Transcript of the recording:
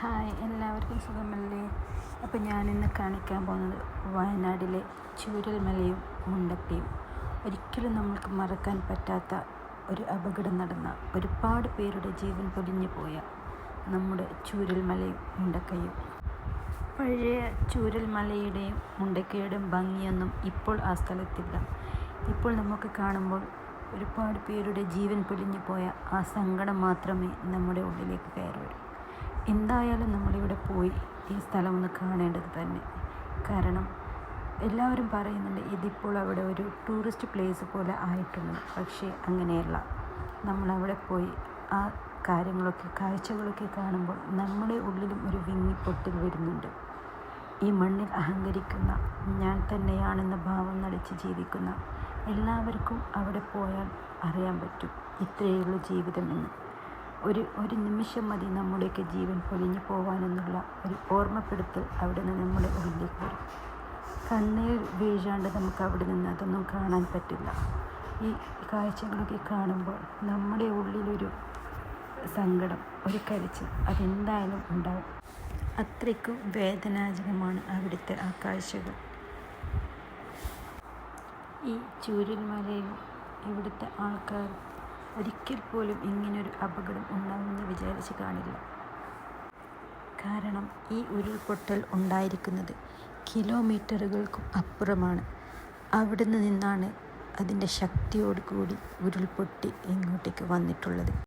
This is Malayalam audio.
ഹായ്, എല്ലാവർക്കും സുഖമല്ലേ? അപ്പോൾ ഞാനിന്ന് കാണിക്കാൻ പോകുന്നത് വയനാട്ടിലെ ചൂരൽമലയും മുണ്ടക്കയും. ഒരിക്കലും നമ്മൾക്ക് മറക്കാൻ പറ്റാത്ത ഒരു അപകടം നടന്ന, ഒരുപാട് പേരുടെ ജീവൻ പൊലിഞ്ഞു പോയ നമ്മുടെ ചൂരൽമലയും മുണ്ടക്കയും. പഴയ ചൂരൽമലയുടെയും മുണ്ടക്കയുടെയും ഭംഗിയൊന്നും ഇപ്പോൾ ആ സ്ഥലത്തില്ല. ഇപ്പോൾ നമുക്ക് കാണുമ്പോൾ ഒരുപാട് പേരുടെ ജീവൻ പൊലിഞ്ഞു പോയ ആ സങ്കടം മാത്രമേ നമ്മുടെ ഉള്ളിലേക്ക് കയറി വരൂ. എന്തായാലും നമ്മളിവിടെ പോയി ഈ സ്ഥലം ഒന്ന് കാണേണ്ടത് തന്നെ. കാരണം എല്ലാവരും പറയുന്നുണ്ട് ഇതിപ്പോൾ അവിടെ ഒരു ടൂറിസ്റ്റ് പ്ലേസ് പോലെ ആയിട്ടുണ്ട്. പക്ഷേ അങ്ങനെയല്ല. നമ്മളവിടെ പോയി ആ കാഴ്ചകളൊക്കെ കാണുമ്പോൾ നമ്മുടെ ഉള്ളിലും ഒരു വിങ്ങിപ്പൊട്ടൽ വരുന്നുണ്ട്. ഈ മണ്ണിൽ അഹങ്കരിക്കുന്ന, ഞാൻ തന്നെയാണെന്ന ഭാവം നടിച്ച് ജീവിക്കുന്ന എല്ലാവർക്കും അവിടെ പോയാൽ അറിയാൻ പറ്റും ഇത്രയുള്ളൂ ജീവിതമെന്ന്. ഒരു നിമിഷം മതി നമ്മുടെയൊക്കെ ജീവൻ പൊലിഞ്ഞു പോകാനെന്നുള്ള ഒരു ഓർമ്മപ്പെടുത്തൽ അവിടെ നിന്ന് നമ്മുടെ ഉള്ളിലേക്ക് വരും. കണ്ണീർ വീഴാണ്ട് നമുക്ക് അവിടെ നിന്ന് അതൊന്നും കാണാൻ പറ്റില്ല. ഈ കാഴ്ചകളൊക്കെ കാണുമ്പോൾ നമ്മുടെ ഉള്ളിലൊരു സങ്കടം, ഒരു കരച്ചിൽ അതെന്തായാലും ഉണ്ടാവും. അത്രയ്ക്കും വേദനാജനകമാണ് അവിടുത്തെ ആ കാഴ്ചകൾ. ഈ ചൂരൽമലയിൽ ഇവിടുത്തെ ആൾക്കാർ ഒരിക്കൽ പോലും ഇങ്ങനൊരു അപകടം ഉണ്ടാകുമെന്ന് വിചാരിച്ച് കാണില്ല. കാരണം ഈ ഉരുൾപൊട്ടൽ ഉണ്ടായിരിക്കുന്നത് കിലോമീറ്ററുകൾക്കും അപ്പുറമാണ്. അവിടെ നിന്നാണ് അതിൻ്റെ ശക്തിയോടുകൂടി ഉരുൾപൊട്ടി ഇങ്ങോട്ടേക്ക് വന്നിട്ടുള്ളത്.